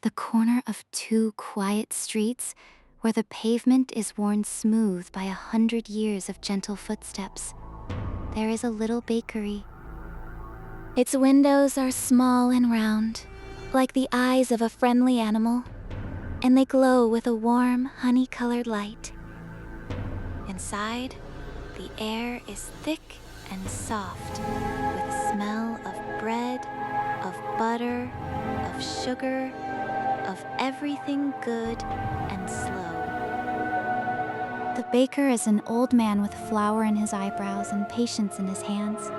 the corner of two quiet streets where the pavement is worn smooth by 100 years of gentle footsteps, there is a little bakery. Its windows are small and round, like the eyes of a friendly animal, and they glow with a warm, honey-colored light. Inside, the air is thick and soft, with a smell of bread, of butter, of sugar, of everything good and slow. The baker is an old man with flour in his eyebrows and patience in his hands,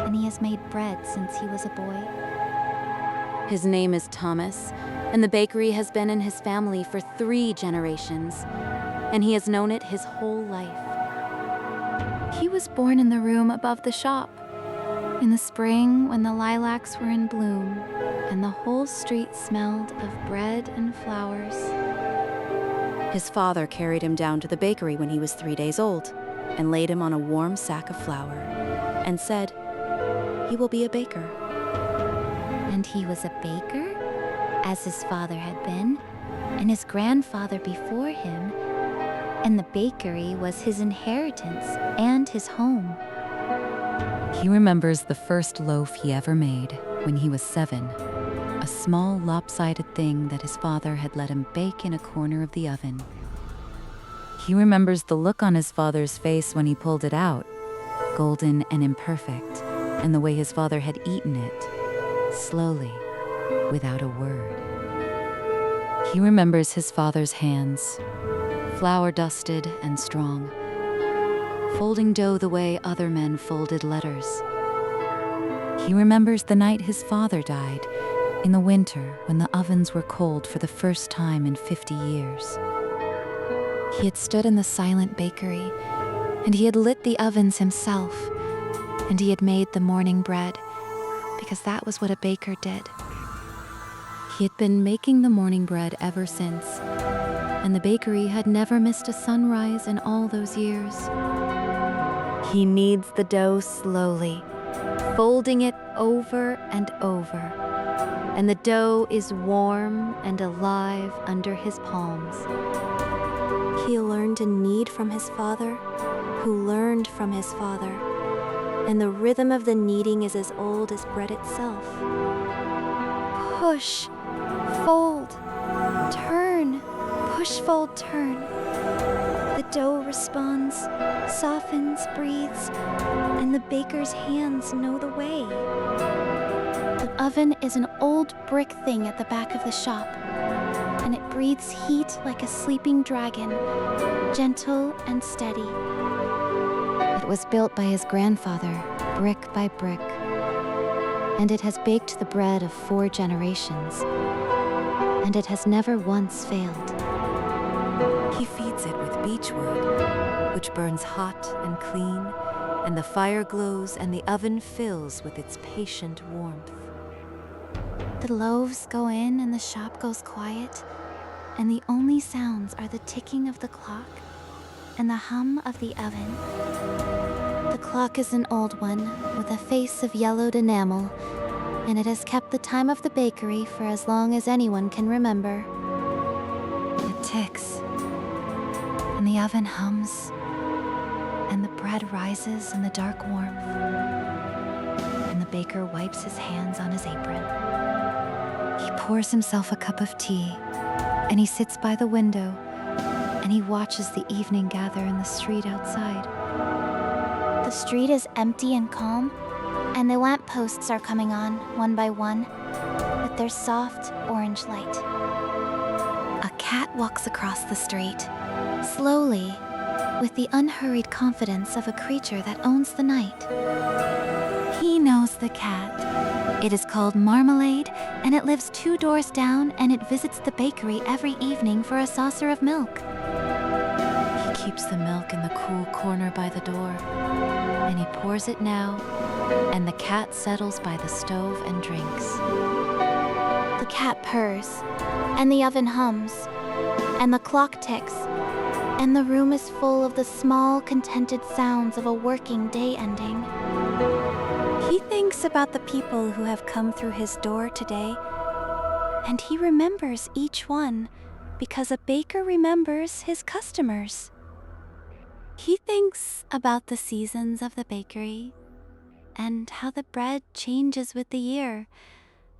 and he has made bread since he was a boy. His name is Thomas, and the bakery has been in his family for 3 generations, and he has known it his whole life. He was born in the room above the shop, in the spring when the lilacs were in bloom, and the whole street smelled of bread and flowers. His father carried him down to the bakery when he was 3 days old, and laid him on a warm sack of flour, and said, "He will be a baker." And he was a baker, as his father had been, and his grandfather before him, and the bakery was his inheritance and his home. He remembers the first loaf he ever made when he was 7, a small lopsided thing that his father had let him bake in a corner of the oven. He remembers the look on his father's face when he pulled it out, golden and imperfect, and the way his father had eaten it, slowly, without a word. He remembers his father's hands, flour-dusted and strong, folding dough the way other men folded letters. He remembers the night his father died, in the winter when the ovens were cold for the first time in 50 years. He had stood in the silent bakery, and he had lit the ovens himself, and he had made the morning bread, because that was what a baker did. He had been making the morning bread ever since, and the bakery had never missed a sunrise in all those years. He kneads the dough slowly, folding it over and over, and the dough is warm and alive under his palms. He learned to knead from his father, who learned from his father, and the rhythm of the kneading is as old as bread itself. Push, fold, turn, push, fold, turn. The dough responds, softens, breathes, and the baker's hands know the way. The oven is an old brick thing at the back of the shop, and it breathes heat like a sleeping dragon, gentle and steady. It was built by his grandfather, brick by brick, and it has baked the bread of 4 generations, and it has never once failed. He feeds it with beechwood, which burns hot and clean, and the fire glows and the oven fills with its patient warmth. The loaves go in and the shop goes quiet, and the only sounds are the ticking of the clock and the hum of the oven. The clock is an old one with a face of yellowed enamel, and it has kept the time of the bakery for as long as anyone can remember. It ticks, and the oven hums, and the bread rises in the dark warmth, and the baker wipes his hands on his apron. He pours himself a cup of tea, and he sits by the window, and he watches the evening gather in the street outside. The street is empty and calm, and the lampposts are coming on, one by one, with their soft orange light. A cat walks across the street, slowly, with the unhurried confidence of a creature that owns the night. He knows the cat. It is called Marmalade, and it lives 2 doors down, and it visits the bakery every evening for a saucer of milk. He keeps the milk in the cool corner by the door, and he pours it now, and the cat settles by the stove and drinks. The cat purrs, and the oven hums, and the clock ticks, and the room is full of the small, contented sounds of a working day ending. He thinks about the people who have come through his door today, And he remembers each one because a baker remembers his customers. He thinks about the seasons of the bakery and how the bread changes with the year,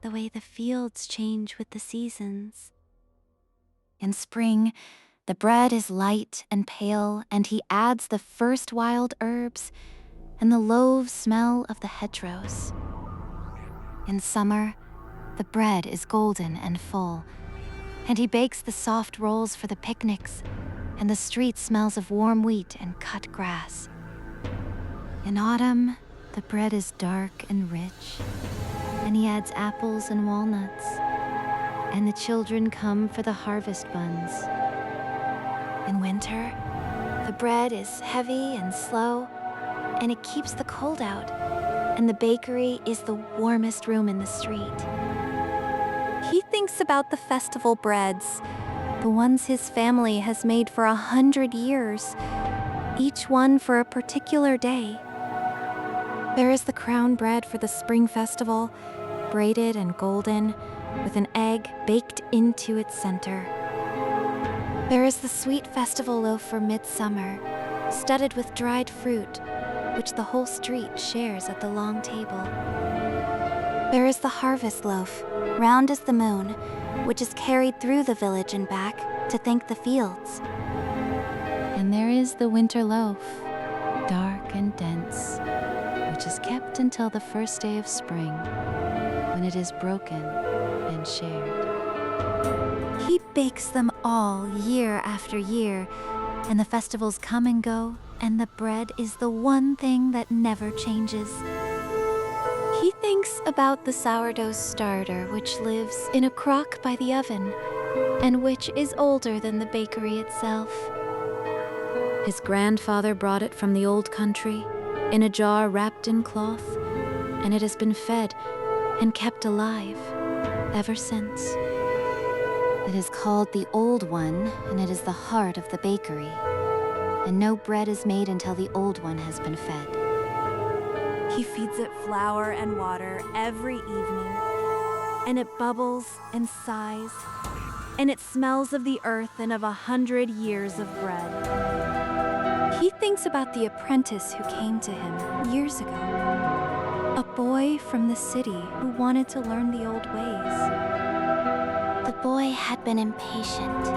the way the fields change with the seasons. In spring, the bread is light and pale, and he adds the first wild herbs, and the loaves smell of the hedgerows. In summer, the bread is golden and full, and he bakes the soft rolls for the picnics, and the street smells of warm wheat and cut grass. In autumn, the bread is dark and rich, and he adds apples and walnuts, and the children come for the harvest buns. In winter, the bread is heavy and slow, and it keeps the cold out, and the bakery is the warmest room in the street. He thinks about the festival breads, the ones his family has made for 100 years, each one for a particular day. There is the crown bread for the spring festival, braided and golden, with an egg baked into its center. There is the sweet festival loaf for midsummer, studded with dried fruit, which the whole street shares at the long table. There is the harvest loaf, round as the moon, which is carried through the village and back to thank the fields. And there is the winter loaf, dark and dense, which is kept until the first day of spring, when it is broken and shared. He bakes them all year after year, and the festivals come and go, and the bread is the one thing that never changes. He thinks about the sourdough starter, which lives in a crock by the oven, and which is older than the bakery itself. His grandfather brought it from the old country, in a jar wrapped in cloth, and it has been fed and kept alive ever since. It is called the Old One, and it is the heart of the bakery. And no bread is made until the old one has been fed. He feeds it flour and water every evening, and it bubbles and sighs, and it smells of the earth and of 100 years of bread. He thinks about the apprentice who came to him years ago, a boy from the city who wanted to learn the old ways. The boy had been impatient,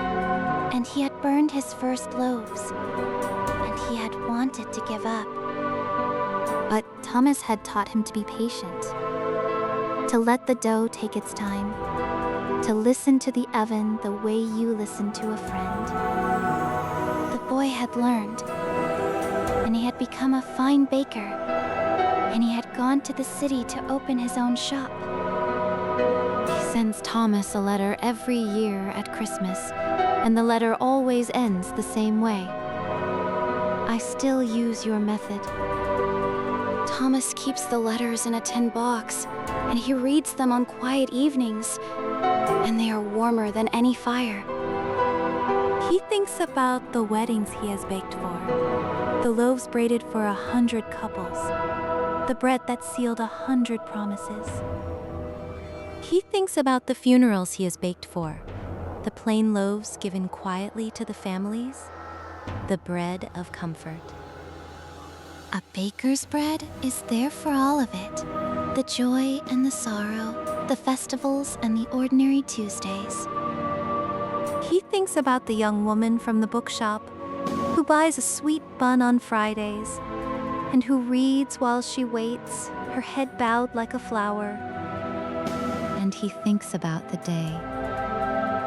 and he had burned his first loaves, and he had wanted to give up. But Thomas had taught him to be patient, to let the dough take its time, to listen to the oven the way you listen to a friend. The boy had learned, and he had become a fine baker, and he had gone to the city to open his own shop. He sends Thomas a letter every year at Christmas, and the letter always ends the same way. I still use your method. Thomas keeps the letters in a tin box, and he reads them on quiet evenings, and they are warmer than any fire. He thinks about the weddings he has baked for, the loaves braided for 100 couples, the bread that sealed 100 promises. He thinks about the funerals he has baked for, the plain loaves given quietly to the families, the bread of comfort. A baker's bread is there for all of it, the joy and the sorrow, the festivals and the ordinary Tuesdays. He thinks about the young woman from the bookshop who buys a sweet bun on Fridays and who reads while she waits, her head bowed like a flower. And he thinks about the day,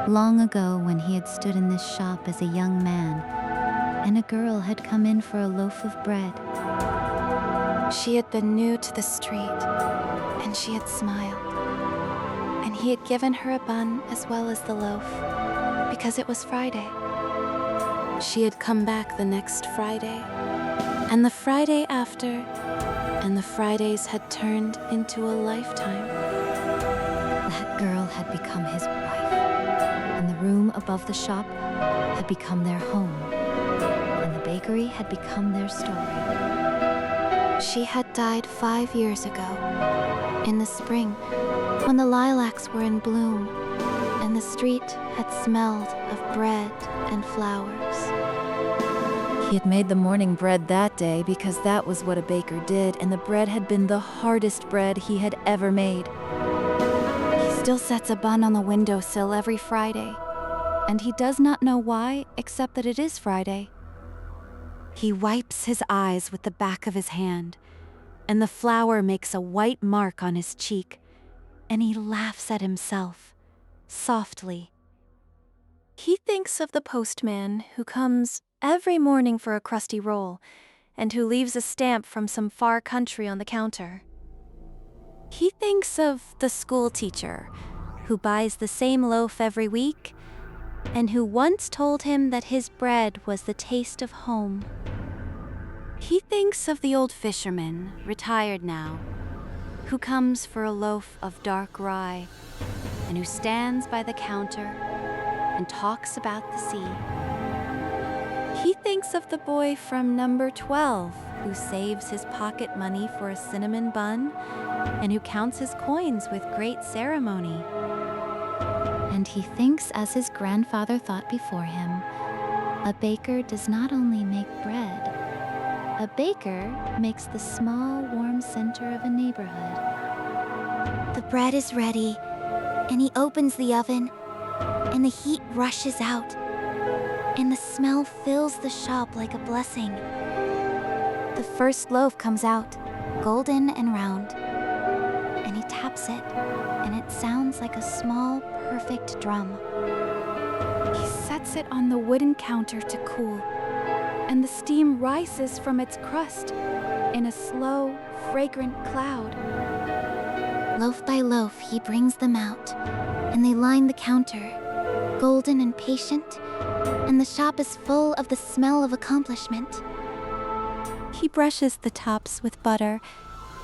long ago when he had stood in this shop as a young man, and a girl had come in for a loaf of bread. She had been new to the street, and she had smiled. And he had given her a bun as well as the loaf, because it was Friday. She had come back the next Friday, and the Friday after, and the Fridays had turned into a lifetime. That girl had become his wife, and the room above the shop had become their home, and the bakery had become their story. She had died 5 years ago, in the spring, when the lilacs were in bloom, and the street had smelled of bread and flowers. He had made the morning bread that day because that was what a baker did, and the bread had been the hardest bread he had ever made. He still sets a bun on the windowsill every Friday, and he does not know why except that it is Friday. He wipes his eyes with the back of his hand, and the flour makes a white mark on his cheek, and he laughs at himself, softly. He thinks of the postman who comes every morning for a crusty roll, and who leaves a stamp from some far country on the counter. He thinks of the school teacher who buys the same loaf every week, and who once told him that his bread was the taste of home. He thinks of the old fisherman, retired now, who comes for a loaf of dark rye, and who stands by the counter and talks about the sea. He thinks of the boy from number 12 who saves his pocket money for a cinnamon bun and who counts his coins with great ceremony. And he thinks, as his grandfather thought before him, a baker does not only make bread, a baker makes the small, warm center of a neighborhood. The bread is ready, and he opens the oven, and the heat rushes out, and the smell fills the shop like a blessing. The first loaf comes out, golden and round, and he taps it, and it sounds like a small, perfect drum. He sets it on the wooden counter to cool, and the steam rises from its crust in a slow, fragrant cloud. Loaf by loaf, he brings them out, and they line the counter, golden and patient, and the shop is full of the smell of accomplishment. He brushes the tops with butter,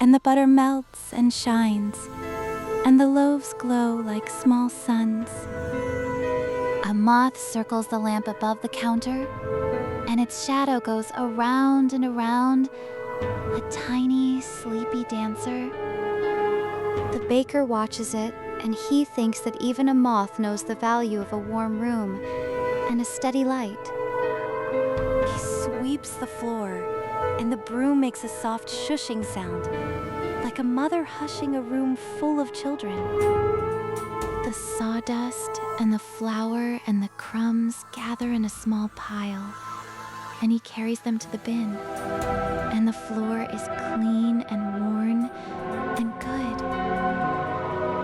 and the butter melts and shines, and the loaves glow like small suns. A moth circles the lamp above the counter, and its shadow goes around and around, a tiny, sleepy dancer. The baker watches it, and he thinks that even a moth knows the value of a warm room and a steady light. He sweeps the floor, and the broom makes a soft shushing sound, like a mother hushing a room full of children. The sawdust and the flour and the crumbs gather in a small pile, and he carries them to the bin, and the floor is clean and worn and good.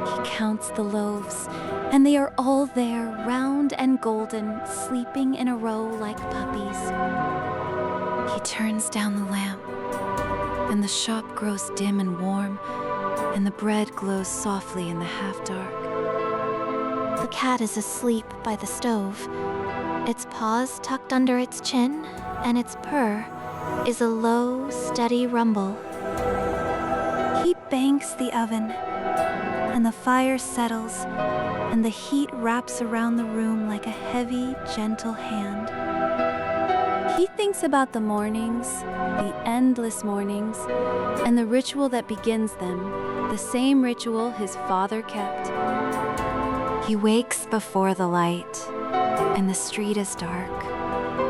He counts the loaves, and they are all there, round and golden, sleeping in a row like puppies. He turns down the lamp, and the shop grows dim and warm, and the bread glows softly in the half-dark. The cat is asleep by the stove, its paws tucked under its chin, and its purr is a low, steady rumble. He banks the oven, and the fire settles, and the heat wraps around the room like a heavy, gentle hand. He thinks about the mornings, the endless mornings, and the ritual that begins them, the same ritual his father kept. He wakes before the light, and the street is dark,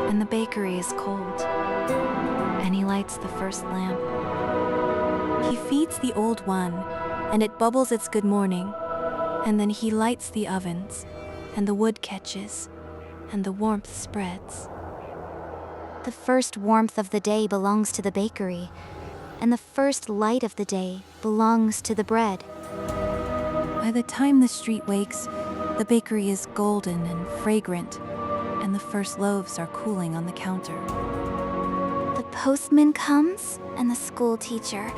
and the bakery is cold, and he lights the first lamp. He feeds the old one, and it bubbles its good morning, and then he lights the ovens, and the wood catches, and the warmth spreads. The first warmth of the day belongs to the bakery, and the first light of the day belongs to the bread. By the time the street wakes, the bakery is golden and fragrant, and the first loaves are cooling on the counter. The postman comes, and the school teacher,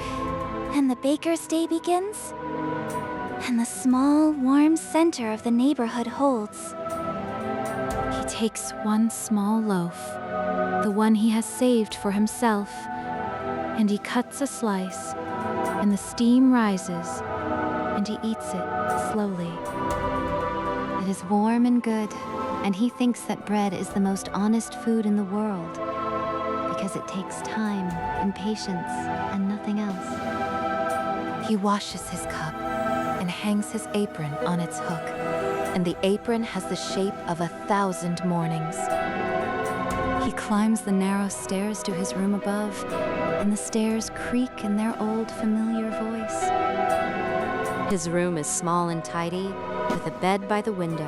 and the baker's day begins, and the small, warm center of the neighborhood holds. He takes one small loaf, the one he has saved for himself, and he cuts a slice, and the steam rises, and he eats it slowly. It is warm and good, and he thinks that bread is the most honest food in the world, because it takes time and patience and nothing else. He washes his cup and hangs his apron on its hook, and the apron has the shape of 1,000 mornings. He climbs the narrow stairs to his room above, and the stairs creak in their old familiar voice. His room is small and tidy, with a bed by the window,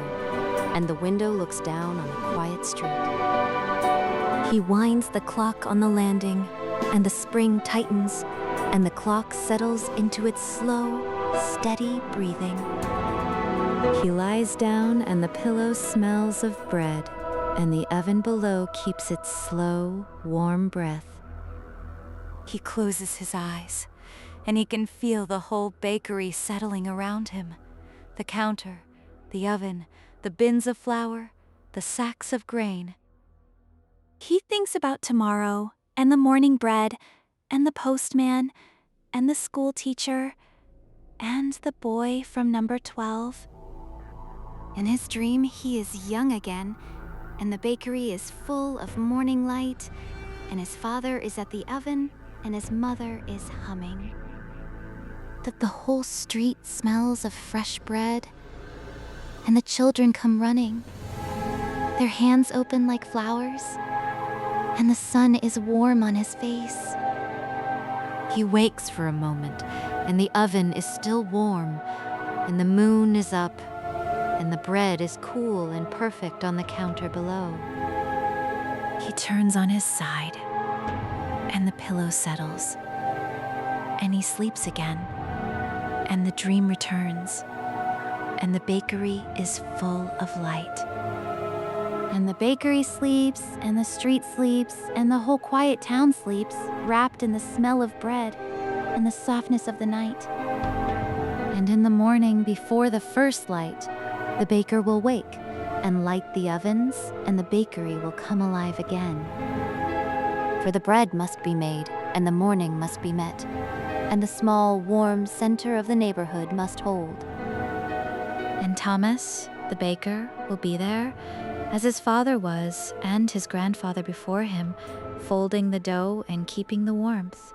and the window looks down on a quiet street. He winds the clock on the landing, and the spring tightens, and the clock settles into its slow, steady breathing. He lies down, and the pillow smells of bread, and the oven below keeps its slow, warm breath. He closes his eyes, and he can feel the whole bakery settling around him. The counter, the oven, the bins of flour, the sacks of grain. He thinks about tomorrow, and the morning bread, and the postman, and the school teacher, and the boy from number 12. In his dream, he is young again, and the bakery is full of morning light, and his father is at the oven, and his mother is humming. The whole street smells of fresh bread, and the children come running, their hands open like flowers, and the sun is warm on his face. He wakes for a moment, and the oven is still warm, and the moon is up, and the bread is cool and perfect on the counter below. He turns on his side, and the pillow settles, and he sleeps again, and the dream returns, and the bakery is full of light. And the bakery sleeps, and the street sleeps, and the whole quiet town sleeps, wrapped in the smell of bread and the softness of the night. And in the morning, before the first light, the baker will wake and light the ovens, and the bakery will come alive again. For the bread must be made, and the morning must be met, and the small, warm center of the neighborhood must hold. And Thomas, the baker, will be there, as his father was, and his grandfather before him, folding the dough and keeping the warmth.